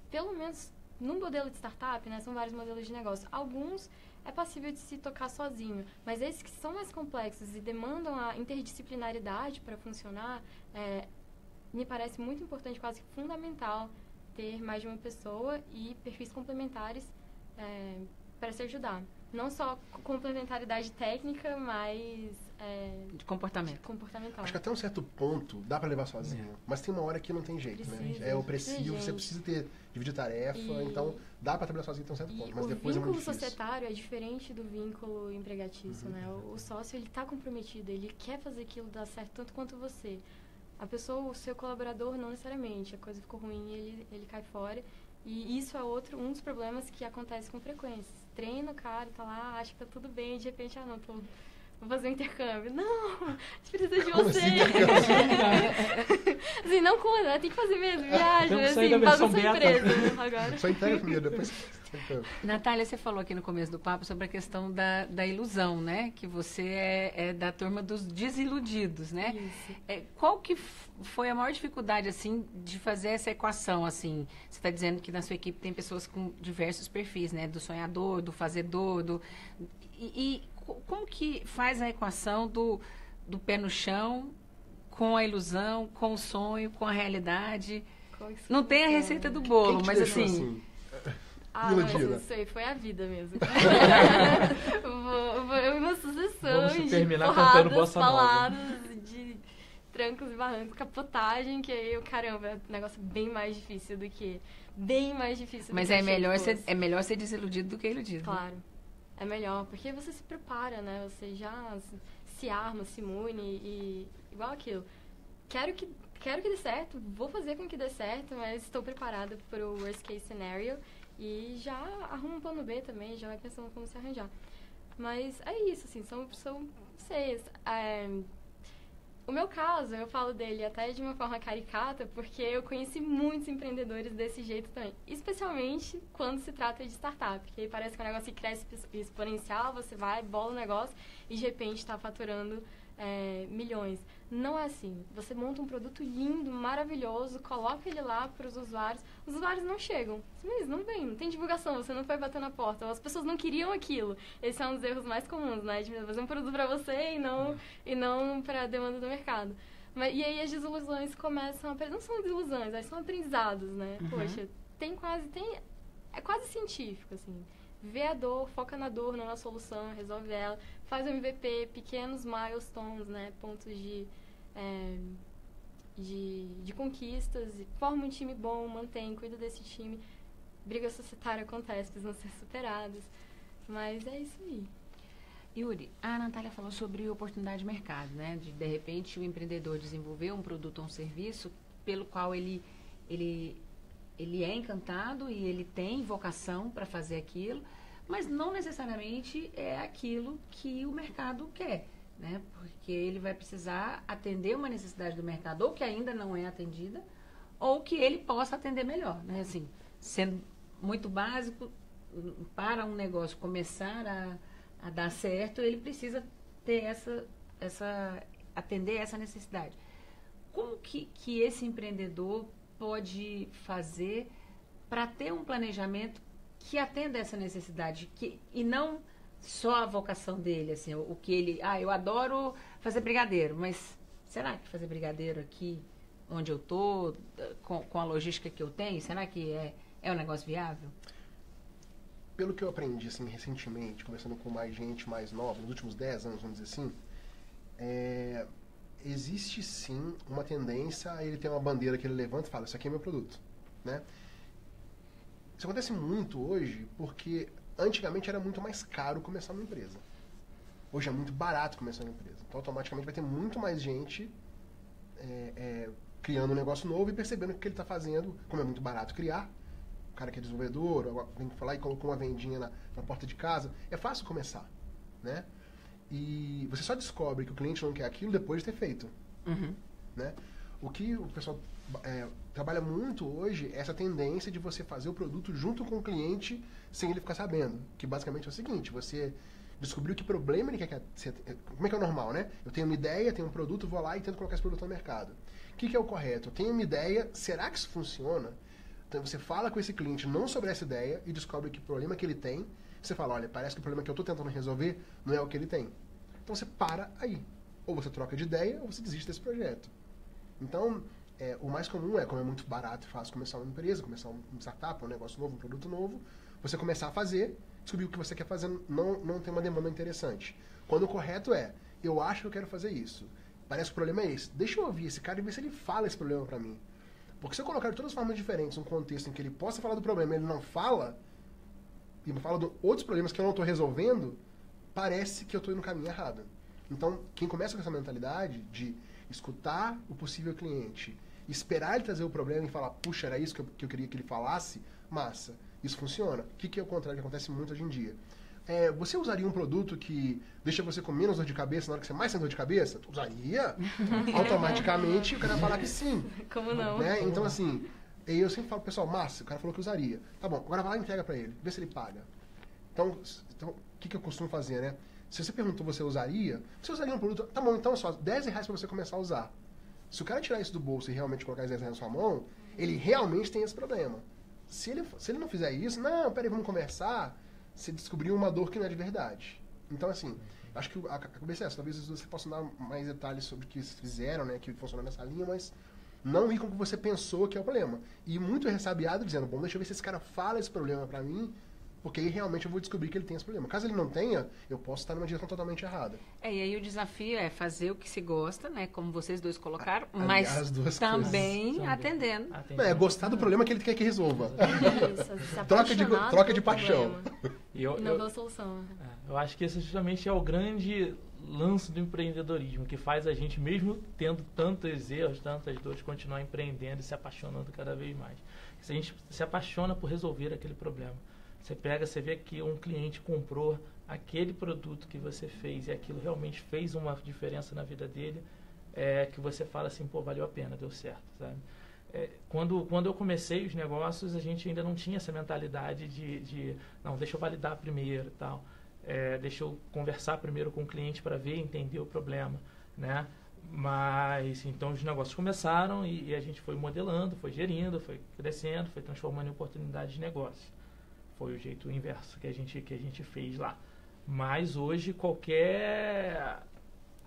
pelo menos no modelo de startup, né, são vários modelos de negócio. Alguns é passível de se tocar sozinho, mas esses que são mais complexos e demandam a interdisciplinaridade para funcionar, me parece muito importante, quase fundamental, ter mais de uma pessoa e perfis complementares para se ajudar. Não só complementaridade técnica, mas de comportamental. Acho que até um certo ponto dá para levar sozinho, mas tem uma hora que não tem jeito, né? É opressivo, você precisa dividir tarefa, então dá para trabalhar sozinho até um certo ponto, mas depois é muito difícil. O vínculo societário é diferente do vínculo empregatício, né? O sócio, ele está comprometido, ele quer fazer aquilo dar certo tanto quanto você. A pessoa, o seu colaborador, não necessariamente. A coisa ficou ruim, ele cai fora. E isso é um dos problemas que acontece com frequência. Treina o cara, tá lá, acha que tá tudo bem, de repente, vou fazer um intercâmbio. Não, a gente precisa de você. Assim, não conta, tem que fazer mesmo, viagem, assim, faz uma surpresa agora. Só entrega primeiro, depois... Natália, você falou aqui no começo do papo sobre a questão da ilusão, né? Que você é da turma dos desiludidos, né? Isso. Qual que foi a maior dificuldade, assim, de fazer essa equação, assim? Você está dizendo que na sua equipe tem pessoas com diversos perfis, né? Do sonhador, do fazedor, E como que faz a equação do pé no chão com a ilusão, com o sonho, com a realidade? Não tem a receita do bolo, mas assim... mas isso aí foi a vida mesmo. Uma sucessão de porradas, faladas, de trancos e barrancos, capotagem, que aí, caramba, é um negócio bem mais difícil do que... Mas é melhor ser desiludido do que iludido. Claro. Né? É melhor, porque você se prepara, né? Você já se arma, se imune e... Igual aquilo. Quero que dê certo, vou fazer com que dê certo, mas estou preparada para o worst case scenario. E já arruma um plano B também, já vai pensando como se arranjar. Mas é isso, assim, são vocês. O meu caso, eu falo dele até de uma forma caricata, porque eu conheci muitos empreendedores desse jeito também. Especialmente quando se trata de startup, que aí parece que é um negócio que cresce exponencial, você vai, bola o negócio e de repente está faturando milhões. Não é assim. Você monta um produto lindo, maravilhoso, coloca ele lá para os usuários não chegam. Eles não vêm, não tem divulgação, você não foi bater na porta. As pessoas não queriam aquilo. Esse é um dos erros mais comuns, né? De fazer um produto para você e não para a demanda do mercado. E aí as desilusões começam a... Não são desilusões, elas são aprendizados, né? Uhum. Poxa, é quase científico, assim. Vê a dor, foca na dor, não na solução, resolve ela, faz o MVP, pequenos milestones, né, pontos de conquistas, forma um time bom, mantém, cuida desse time. Briga societária acontece, precisam ser superadas, mas é isso aí. Yuri, a Natália falou sobre oportunidade de mercado, né, de repente o empreendedor desenvolver um produto ou um serviço pelo qual ele é encantado e ele tem vocação para fazer aquilo, mas não necessariamente é aquilo que o mercado quer, né? Porque ele vai precisar atender uma necessidade do mercado ou que ainda não é atendida, ou que ele possa atender melhor, né? Assim, sendo muito básico, para um negócio começar a dar certo, ele precisa ter atender essa necessidade. Como que esse empreendedor pode fazer para ter um planejamento que atenda essa necessidade e não só a vocação dele, assim, o que ele... eu adoro fazer brigadeiro, mas será que fazer brigadeiro aqui onde eu estou, com a logística que eu tenho, será que é um negócio viável? Pelo que eu aprendi, assim, recentemente, conversando com mais gente mais nova, nos últimos 10 anos, vamos dizer assim, existe sim uma tendência a ele ter uma bandeira que ele levanta e fala, isso aqui é meu produto, né? Isso acontece muito hoje porque antigamente era muito mais caro começar uma empresa. Hoje é muito barato começar uma empresa. Então automaticamente vai ter muito mais gente criando um negócio novo e percebendo que o que ele está fazendo, como é muito barato criar, o cara que é desenvolvedor, vem falar e colocou uma vendinha na porta de casa, é fácil começar, né? E você só descobre que o cliente não quer aquilo depois de ter feito. Uhum. Né? O que o pessoal trabalha muito hoje é essa tendência de você fazer o produto junto com o cliente sem ele ficar sabendo. Que basicamente é o seguinte, você descobriu que problema ele quer... Como é que é o normal, né? Eu tenho uma ideia, tenho um produto, vou lá e tento colocar esse produto no mercado. O que é o correto? Eu tenho uma ideia, será que isso funciona? Então você fala com esse cliente não sobre essa ideia e descobre que problema que ele tem. Você fala, olha, parece que o problema que eu estou tentando resolver não é o que ele tem. Então você para aí. Ou você troca de ideia ou você desiste desse projeto. Então, o mais comum como é muito barato e fácil começar uma empresa, começar uma startup, um negócio novo, um produto novo, você começar a fazer, descobrir o que você quer fazer, não tem uma demanda interessante. Quando o correto eu acho que eu quero fazer isso. Parece que o problema é esse. Deixa eu ouvir esse cara e ver se ele fala esse problema pra mim. Porque se eu colocar de todas as formas diferentes um contexto em que ele possa falar do problema e ele não fala, e me fala de outros problemas que eu não estou resolvendo, parece que eu estou indo no caminho errado. Então, quem começa com essa mentalidade de escutar o possível cliente, esperar ele trazer o problema e falar, puxa, era isso que eu queria que ele falasse, massa, isso funciona. O que é o contrário que acontece muito hoje em dia? Você usaria um produto que deixa você com menos dor de cabeça na hora que você mais tem dor de cabeça? Tu usaria? Automaticamente o cara vai falar que sim. Como não? Né? Então, assim, eu sempre falo pro pessoal, massa, o cara falou que usaria. Tá bom, agora vai lá e entrega pra ele, vê se ele paga. Então o que eu costumo fazer, né? Se você perguntou você usaria um produto, tá bom, então é só R$10 pra você começar a usar. Se o cara tirar isso do bolso e realmente colocar esses R$10 na sua mão, ele realmente tem esse problema. Se ele não fizer isso, não, peraí, vamos conversar, você descobriu uma dor que não é de verdade. Então, assim, acho que a cabeça é essa. Talvez você possa dar mais detalhes sobre o que eles fizeram, né, que funcionou nessa linha, mas não ir com o que você pensou que é o problema. E muito ressabiado dizendo, bom, deixa eu ver se esse cara fala esse problema pra mim, porque aí realmente eu vou descobrir que ele tem esse problema. Caso ele não tenha, eu posso estar numa direção totalmente errada. E aí o desafio é fazer o que se gosta, né? Como vocês dois colocaram, Aliás, mas também atendendo. Gostar do problema que ele quer que resolva. Isso, troca de paixão. Não dá solução. Eu acho que esse justamente é o grande lance do empreendedorismo, que faz a gente, mesmo tendo tantos erros, tantas dores, continuar empreendendo e se apaixonando cada vez mais. Se a gente se apaixona por resolver aquele problema, você vê que um cliente comprou aquele produto que você fez e aquilo realmente fez uma diferença na vida dele, que você fala assim, pô, valeu a pena, deu certo, sabe? Quando eu comecei os negócios, a gente ainda não tinha essa mentalidade de não, deixa eu validar primeiro e tal, deixa eu conversar primeiro com o cliente para ver, entender o problema, né? Mas, então, os negócios começaram e a gente foi modelando, foi gerindo, foi crescendo, foi transformando em oportunidades de negócio. Foi o jeito inverso que a gente fez lá. Mas hoje qualquer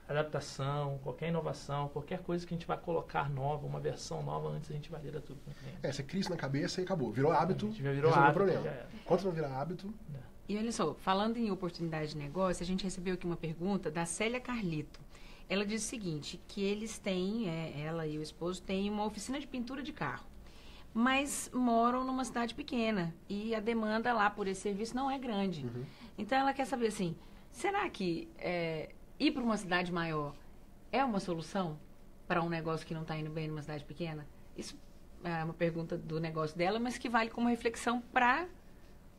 adaptação, qualquer inovação, qualquer coisa que a gente vai colocar nova, uma versão nova, antes a gente valida tudo com o cliente. Você cria isso na cabeça e acabou. Virou hábito, virou hábito, o problema. Enquanto não virar hábito... E olha só, falando em oportunidade de negócio, a gente recebeu aqui uma pergunta da Célia Carlito. Ela diz o seguinte, que eles têm, ela e o esposo têm uma oficina de pintura de carro, mas moram numa cidade pequena e a demanda lá por esse serviço não é grande. Uhum. Então ela quer saber assim, será que ir para uma cidade maior é uma solução para um negócio que não está indo bem numa cidade pequena? Isso é uma pergunta do negócio dela, mas que vale como reflexão para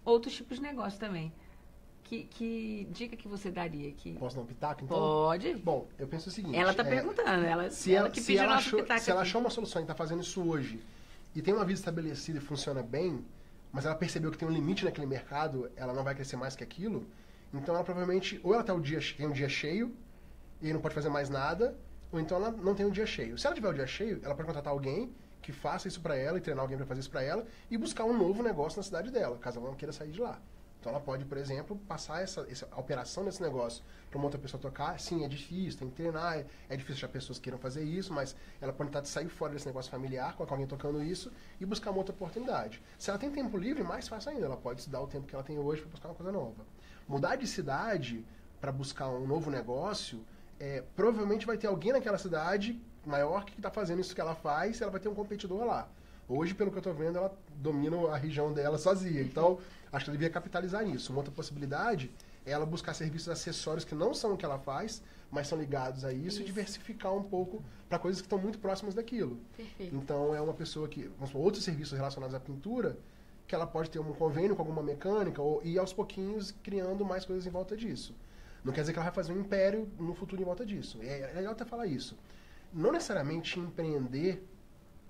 outros tipos de negócio também. Que dica que você daria? Posso dar um pitaco, então? Pode. Bom, eu penso o seguinte... Ela está perguntando, se ela achou uma solução e está fazendo isso hoje e tem uma vida estabelecida e funciona bem, mas ela percebeu que tem um limite naquele mercado, ela não vai crescer mais que aquilo, então ela provavelmente, ou ela tem um dia cheio e aí não pode fazer mais nada, ou então ela não tem um dia cheio. Se ela tiver o dia cheio, ela pode contratar alguém que faça isso pra ela e treinar alguém pra fazer isso pra ela e buscar um novo negócio na cidade dela, caso ela não queira sair de lá. Então ela pode, por exemplo, passar essa operação desse negócio para uma outra pessoa tocar. Sim, é difícil, tem que treinar, é difícil achar pessoas que queiram fazer isso, mas ela pode tentar sair fora desse negócio familiar, colocar alguém tocando isso e buscar uma outra oportunidade. Se ela tem tempo livre, mais fácil ainda, ela pode se dar o tempo que ela tem hoje para buscar uma coisa nova. Mudar de cidade para buscar um novo negócio, provavelmente vai ter alguém naquela cidade maior que está fazendo isso que ela faz e ela vai ter um competidor lá. Hoje, pelo que eu estou vendo, ela domina a região dela sozinha. Então, acho que ela devia capitalizar nisso. Uma outra possibilidade é ela buscar serviços acessórios que não são o que ela faz, mas são ligados a isso. E diversificar um pouco para coisas que estão muito próximas daquilo. Perfeito. Então, é uma pessoa que... Vamos supor, outros serviços relacionados à pintura, que ela pode ter um convênio com alguma mecânica e, aos pouquinhos, criando mais coisas em volta disso. Não quer dizer que ela vai fazer um império no futuro em volta disso. É legal até falar isso. não necessariamente empreender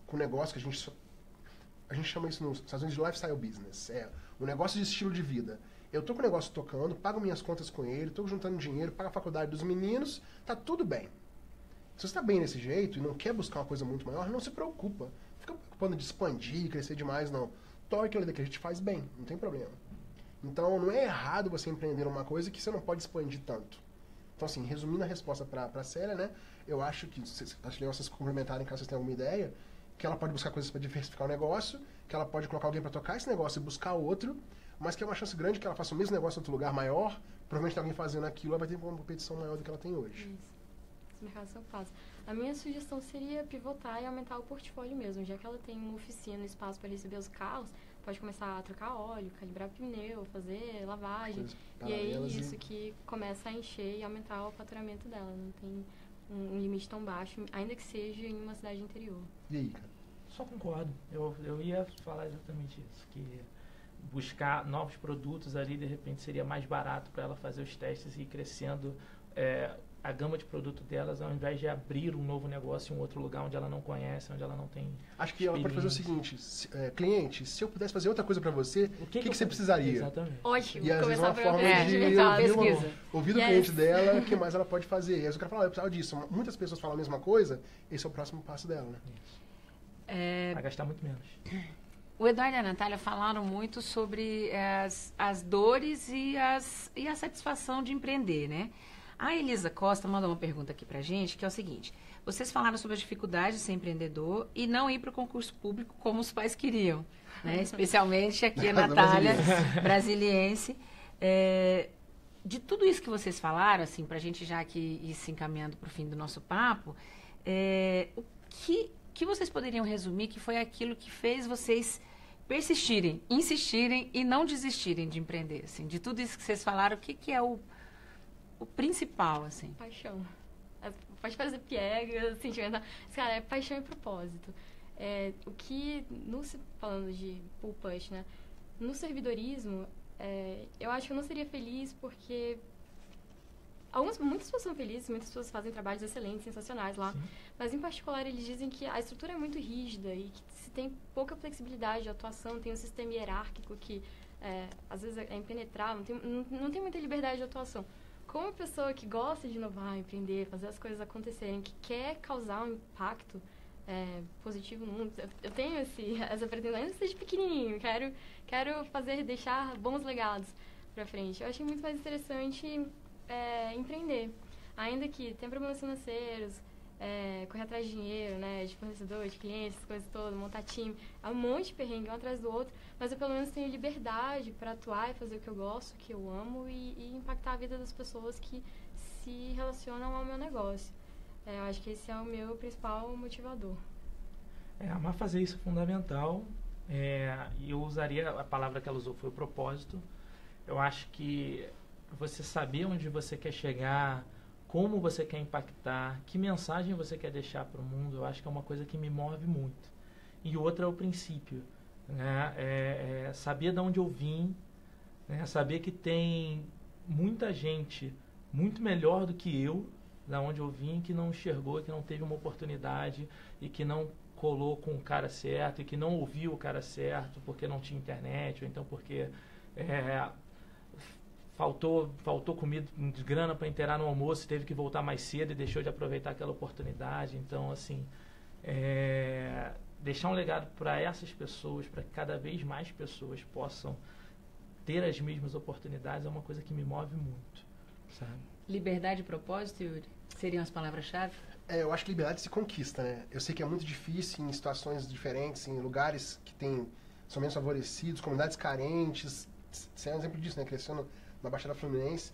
com negócio que a gente chama isso nos Estados Unidos de lifestyle business. É um negócio de estilo de vida. Eu tô com o negócio tocando, pago minhas contas com ele, tô juntando dinheiro, pago a faculdade dos meninos, tá tudo bem. Se você tá bem desse jeito e não quer buscar uma coisa muito maior, não se preocupa. Não fica preocupando de expandir, crescer demais, não. Toque aquilo que a gente faz bem, não tem problema. Então, não é errado você empreender uma coisa que você não pode expandir tanto. Então, assim, resumindo a resposta pra Célia, né? Eu acho que, acho legal vocês complementarem caso vocês tenham alguma ideia, que ela pode buscar coisas para diversificar o negócio, que ela pode colocar alguém para tocar esse negócio e buscar outro, mas que é uma chance grande que ela faça o mesmo negócio em outro lugar maior, provavelmente tem alguém fazendo aquilo, ela vai ter uma competição maior do que ela tem hoje. Isso. Os mercados são fáceis. A minha sugestão seria pivotar e aumentar o portfólio mesmo, já que ela tem uma oficina, espaço para receber os carros, pode começar a trocar óleo, calibrar pneu, fazer lavagem, e é isso que começa a encher e aumentar o faturamento dela. Não tem um limite tão baixo, ainda que seja em uma cidade interior. E aí, cara? Só concordo. Eu ia falar exatamente isso, que buscar novos produtos ali, de repente, seria mais barato para ela fazer os testes e ir crescendo a gama de produto delas, ao invés de abrir um novo negócio em um outro lugar onde ela não conhece, onde ela não tem Acho que ela pode fazer o seguinte, cliente, se eu pudesse fazer outra coisa para você, o que você precisaria? Exatamente. Ótimo, E às vezes uma forma de ouvir do cliente dela, o que mais ela pode fazer. E aí o cara fala, eu precisava disso. Muitas pessoas falam a mesma coisa, esse é o próximo passo dela, né? Vai gastar muito menos. O Eduardo e a Natália falaram muito sobre as dores e a satisfação de empreender, né? A Elisa Costa mandou uma pergunta aqui pra gente, que é o seguinte. Vocês falaram sobre a dificuldade de ser empreendedor e não ir para o concurso público como os pais queriam, né? Especialmente aqui a Natália, brasiliense. De tudo isso que vocês falaram, assim, pra gente já aqui ir se encaminhando pro fim do nosso papo, o que vocês poderiam resumir que foi aquilo que fez vocês persistirem, insistirem e não desistirem de empreender, assim? De tudo isso que vocês falaram, o que é o principal, assim? Paixão. Pode parecer piega, sentimental. Cara, é paixão e propósito. O que, falando de pull push, né? No servidorismo, eu acho que eu não seria feliz porque muitas pessoas são felizes, muitas pessoas fazem trabalhos excelentes, sensacionais lá. Sim. Mas, em particular, eles dizem que a estrutura é muito rígida e que se tem pouca flexibilidade de atuação, tem um sistema hierárquico que, às vezes, é impenetrável, não tem muita liberdade de atuação. Como uma pessoa que gosta de inovar, empreender, fazer as coisas acontecerem, que quer causar um impacto positivo no mundo, eu tenho essa pretensão desde pequenininho, quero deixar bons legados pra frente. Eu achei muito mais interessante empreender, ainda que tenha problemas financeiros, correr atrás de dinheiro, né, de fornecedor, de clientes, essas coisas todas, montar time, é um monte de perrengue um atrás do outro, mas eu pelo menos tenho liberdade para atuar e fazer o que eu gosto, o que eu amo e impactar a vida das pessoas que se relacionam ao meu negócio. Eu acho que esse é o meu principal motivador. Amar fazer isso é fundamental, e eu usaria a palavra que ela usou, foi o propósito. Eu acho que você saber onde você quer chegar, como você quer impactar, que mensagem você quer deixar para o mundo, eu acho que é uma coisa que me move muito. E outra é o princípio, né? Saber de onde eu vim, né? Saber que tem muita gente muito melhor do que eu, da onde eu vim, que não enxergou, que não teve uma oportunidade e que não colou com o cara certo e que não ouviu o cara certo porque não tinha internet ou então porque faltou comida de grana para inteirar no almoço, teve que voltar mais cedo e deixou de aproveitar aquela oportunidade. Então, assim, deixar um legado para essas pessoas, para que cada vez mais pessoas possam ter as mesmas oportunidades, é uma coisa que me move muito, sabe? Liberdade e propósito, Yuri, seriam as palavras-chave? Eu acho que liberdade se conquista, né? Eu sei que é muito difícil em situações diferentes, em lugares que são menos favorecidos, comunidades carentes. Você é um exemplo disso, né? Crescendo na Baixada Fluminense.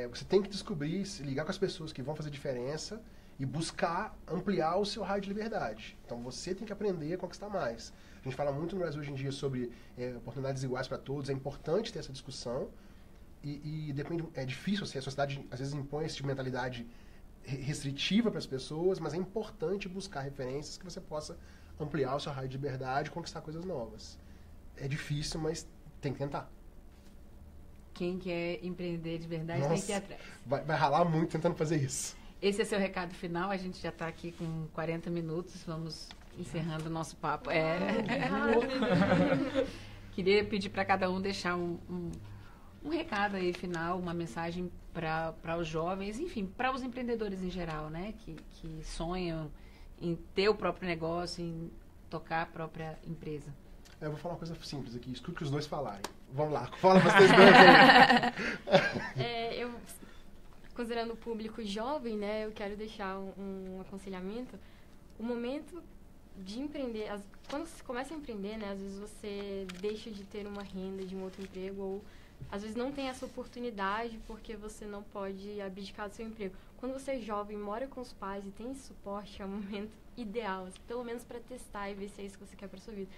Você tem que descobrir, se ligar com as pessoas que vão fazer diferença e buscar ampliar o seu raio de liberdade. Então, você tem que aprender a conquistar mais. A gente fala muito no Brasil hoje em dia sobre oportunidades iguais para todos. É importante ter essa discussão. E depende, é difícil, assim, a sociedade às vezes impõe esse tipo de mentalidade restritiva para as pessoas, mas é importante buscar referências que você possa ampliar o seu raio de liberdade e conquistar coisas novas. É difícil, mas tem que tentar. Quem quer empreender de verdade tem que ir atrás. Vai ralar muito tentando fazer isso. Esse é seu recado final. A gente já está aqui com 40 minutos. Vamos encerrando o nosso papo. Queria pedir para cada um deixar um recado aí final, uma mensagem para os jovens, enfim, para os empreendedores em geral, né? Que sonham em ter o próprio negócio, em tocar a própria empresa. Eu vou falar uma coisa simples aqui. Escuta o que os dois falarem. Vamos lá. Fala vocês dois. Eu, considerando o público jovem, né? Eu quero deixar um aconselhamento. O momento de empreender, quando você começa a empreender, né, às vezes você deixa de ter uma renda de um outro emprego ou às vezes não tem essa oportunidade porque você não pode abdicar do seu emprego. Quando você é jovem, mora com os pais e tem esse suporte, é o momento ideal, pelo menos para testar e ver se é isso que você quer para sua vida.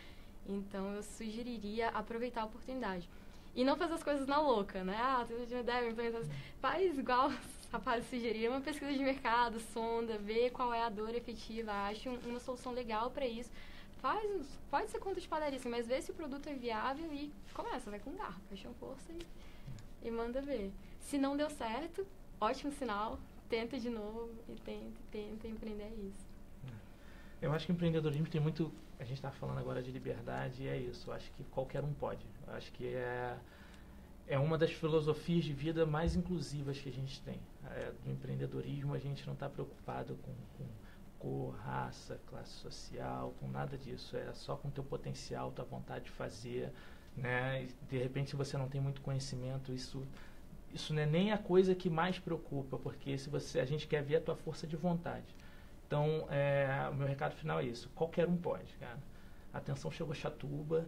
Então, eu sugeriria aproveitar a oportunidade. E não fazer as coisas na louca, né? Você já deve implementar. Faz igual os rapazes sugeriram, uma pesquisa de mercado, sonda, vê qual é a dor efetiva, ache uma solução legal para isso. Pode ser conta de padaria, mas vê se o produto é viável e começa, vai com garra, paixão, força e manda ver. Se não deu certo, ótimo sinal, tenta de novo e tenta empreender isso. Eu acho que o empreendedorismo tem muito... A gente está falando agora de liberdade e é isso. Eu acho que qualquer um pode. Eu acho que é uma das filosofias de vida mais inclusivas que a gente tem. Do empreendedorismo, a gente não está preocupado com cor, raça, classe social, com nada disso. É só com o teu potencial, tua vontade de fazer, né? E, de repente, se você não tem muito conhecimento, isso não é nem a coisa que mais preocupa, porque a gente quer ver a tua força de vontade. Então, o meu recado final é isso. Qualquer um pode, cara. Atenção, chegou Chatuba.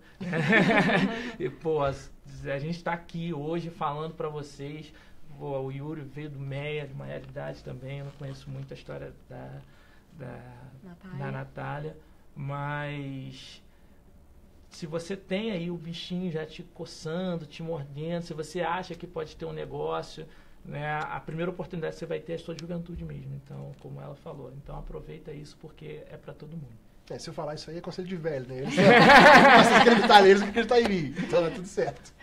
E, pô, a gente está aqui hoje falando para vocês. Pô, o Yuri veio do MEA, de maioridade também. Eu não conheço muito a história da Natália. Mas se você tem aí o bichinho já te coçando, te mordendo, se você acha que pode ter um negócio... Né, a primeira oportunidade que você vai ter é a sua juventude mesmo, então, como ela falou, então aproveita isso porque é para todo mundo. Se eu falar isso aí é conselho de velho, né? Eles não acreditar neles, acreditar em mim, então tá tudo certo.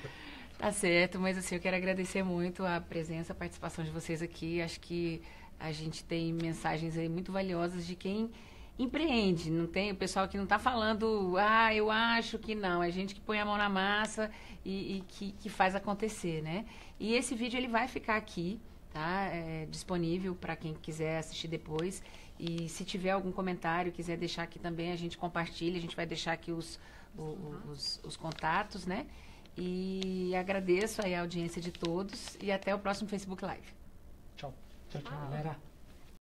Tá certo, mas assim, eu quero agradecer muito a presença, a participação de vocês aqui. Acho que a gente tem mensagens aí muito valiosas de quem empreende. Não tem o pessoal que não está falando, eu acho que não. É gente que põe a mão na massa e que faz acontecer, né? E esse vídeo ele vai ficar aqui, tá? Disponível para quem quiser assistir depois. E se tiver algum comentário, quiser deixar aqui também, a gente compartilha. A gente vai deixar aqui os contatos, né? E agradeço aí a audiência de todos e até o próximo Facebook Live. Tchau. Tchau, galera.